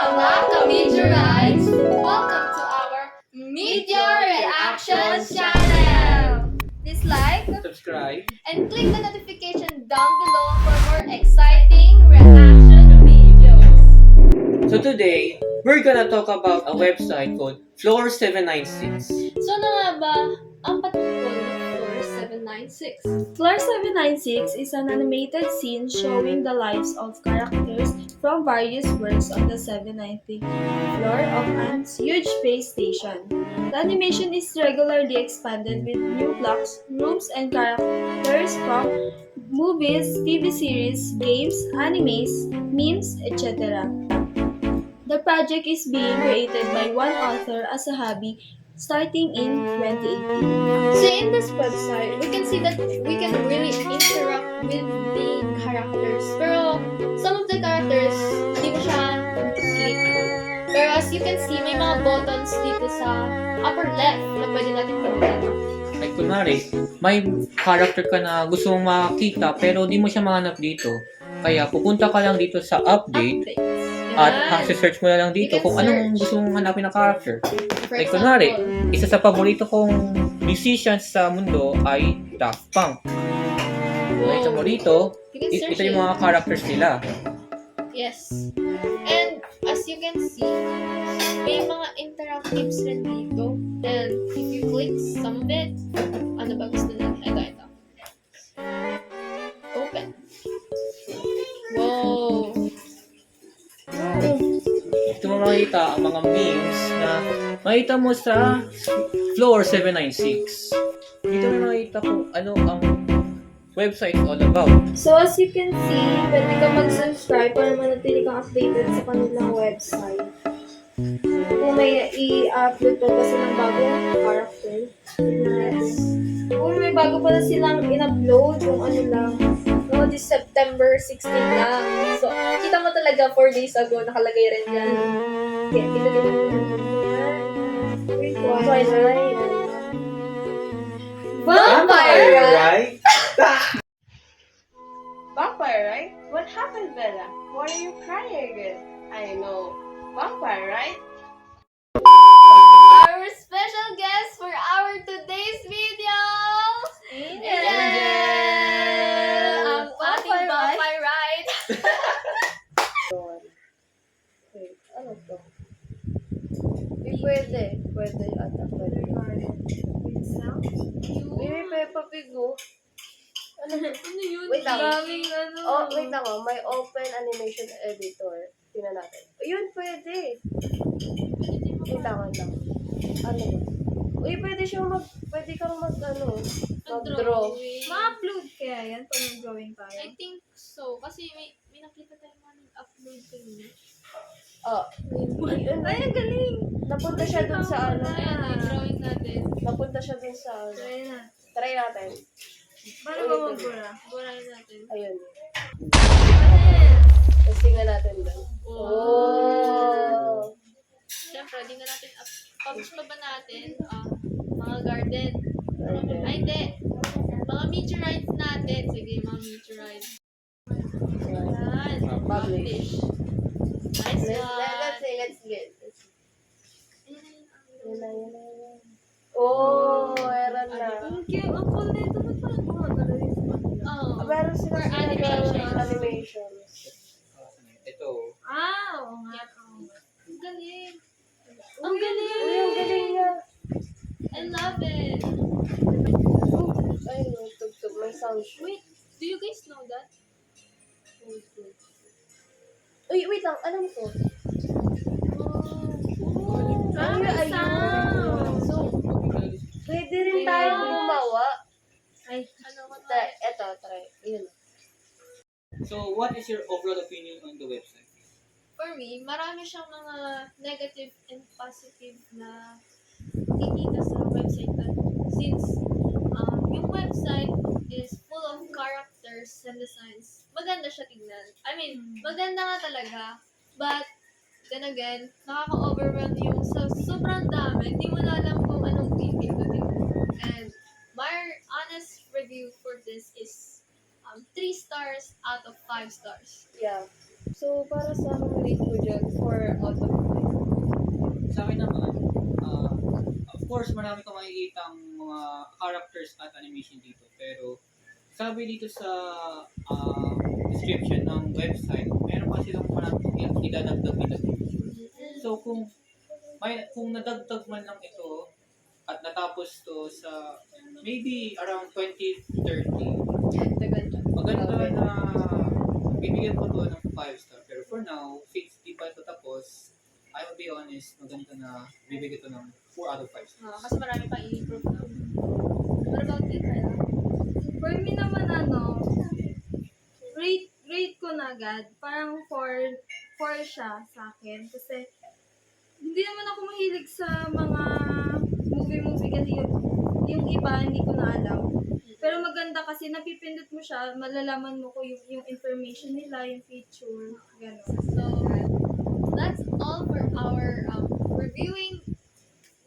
mga ka-Meteorites! Welcome to our Meteor Reactions channel! Please like Subscribe. and click the notification down below for more exciting reaction videos. So today, we're gonna talk about a website called Floor 796. So ano nga ba ang patungkol ng Floor 796? Floor 796 is an animated scene showing the lives of characters from various works on the 790th floor of a huge space station. The animation is regularly expanded with new blocks, rooms, and characters from movies, TV series, games, animes, memes, etc. The project is being created by one author as a hobby starting in 2018. So in this website, we can see that we can really interact with the characters. Pero some of the characters, hindi mo siya click. Pero as you can see, may mga buttons dito sa upper left na pwede natin pindutin. Like kunwari, may character ka na gusto mong makakita pero di mo siya mahanap dito. Kaya pupunta ka lang dito sa update at search mo na lang dito You can kung anong search. gusto mong hanapin na character. For Like kunwari, example, isa sa paborito kong musicians sa mundo ay Daft Punk. Nakita mo rito, you can search ito yung it. mga characters nila. Yes. And as you can see, may mga interactives rin dito. And if you click some of it, ano ba gusto natin? Ito. Open. Wow. Ito mo makita ang mga memes na makita mo sa Floor 796. Dito mo makita kung ano ang website all about. So as you can see, pwede ka mag-subscribe para manatili kang updated sa kanilang website. Kung may i-upload pa ba silang bagong character. Yes. Kung may bago pa na silang in-upload, kung ano lang. No, this September 16 lang. So, kita mo talaga 4 days ago, nakalagay rin yan. Okay, kita mo yan. Twilight. Vampire, right? Vampire, right? What happened, Bella? Why are you crying again? I know. Vampire, right? Our special guest for our today's video! Angel! Ang ating vampire, right? Wait, ano to? Pwede. Pwede ata. Pwede. May Peppa Pig, oh. Ano yun? Wait lang. Daming ano. Oh, wait lang, oh. May open animation editor. Tingnan natin. Ayun, pwede. Wait lang. Ano ba? Uy, pwede kang mag-draw. Ma-upload kaya yan pag nag-drawing tayo? I think so. Kasi may nakita tayo mga nag-upload kanina. Oh, ayun. Ay, ang galing! Napunta siya dun sa ano. Ayan, yung drawing natin. Napunta siya dun sa ano. Try na. Try natin. Paano ba magbura? Burahin natin. Ayun. Ano Tapos tingnan natin dun. Oh! Siyempre, di na natin publish pa ba natin mga garden. Ay, hindi. Mga meteorites natin. Sige, mga meteorites. Ayan. Publish. Nice Let's one. get. Yun na. Oh, meron na. Ang cute. Ang cool nito. Ba't parang gumagalaw yung Oh. Meron sila For animations. animations. Ito. Oo nga. Ang galing. Ang galing! Uy, ang galing niya. I love it. Ay, no, tugtog. May sound. Wait, do you guys know that? Uy, wait lang. Alam ko. Ah, may Ayun. sound! So, pwede rin tayo gumawa. Ay, Ano ko Eto, try. Yun. So, what is your overall opinion on the website? For me, marami siyang mga negative and positive na makikita sa website na since yung website is full of characters and designs. Maganda siya tignan. I mean, maganda nga talaga. But, then again, nakaka-overwhelm yung sobrang dami. Hindi mo na alam kung anong pipindutin. And my honest review for this is 3 stars out of 5 stars. Yeah. So, para sa akin, rate ko dyan, 4 out of 5? Sa akin naman, of course, marami kang makikita ang mga characters at animation dito. Pero, sabi dito sa description ng website, meron pa silang maraming idadagdag in the future. So, kung nadagdag man lang ito, at natapos to sa maybe around 2030, Tagal siya. maganda na bibigyan ko to ng 5 star. Pero for now, since di pa ito tapos, I will be honest, maganda na bibigyan ito ng 4 out of 5 stars. Kasi marami pang i-improve na. What about you, Carla? For me naman, rate ko na agad. Parang 4 siya sa akin. Kasi, hindi naman ako mahilig sa mga movie kasi yung iba, hindi ko na alam. Pero maganda kasi napipindot mo siya, malalaman mo ko yung information nila, yung feature, gano'n. So, that's all for our reviewing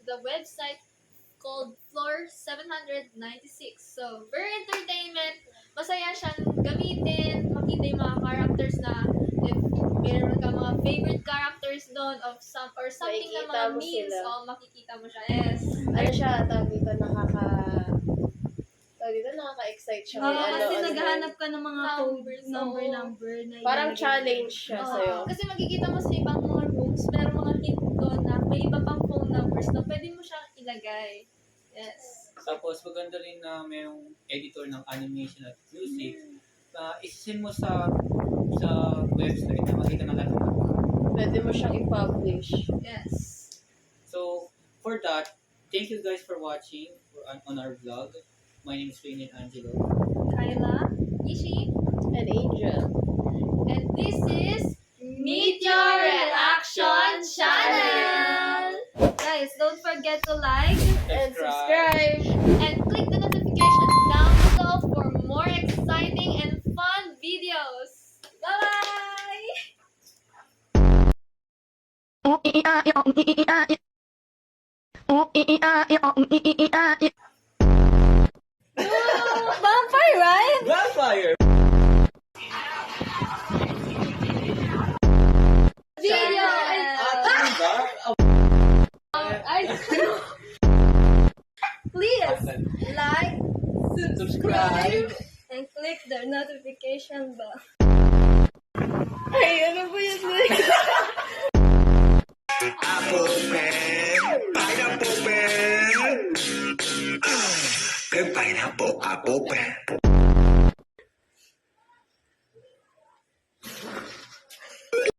the website called Floor 796. So, very entertainment. Masaya siyang gamitin. Makita yung mga characters na if meron ka mga favorite characters doon of something na Makikita mga mo memes, sila. makikita mo siya. Yes. Ano siya, tawag dito, nakaka-excite siya. Oo, kasi ano, naghahanap ka ng mga Numbers, code, oo. number na Parang ilalagay. challenge siya Oo. sa'yo. Kasi makikita mo sa ibang mga rooms, meron mga hint doon na may iba pang phone numbers na pwede mo siyang ilagay. Yes. Tapos maganda rin na mayroong editor ng animation at music na isisin mo sa website na makita na lahat. Pwede mo siyang i-publish. Yes. So, for that, thank you guys for watching on our vlog. My name is Rainier Angelo. Kyla, Ishi, An angel. and this is Meet Your Reaction Channel! Guys, don't forget to like, And subscribe. And click the notification down below for more exciting and fun videos. Bye-bye! vampire, right? Vampire! Video! Please like, Subscribe! and click the notification bell. Ay, ano ba yun? Apple pen, pineapple pen. Pineapple, apple pen.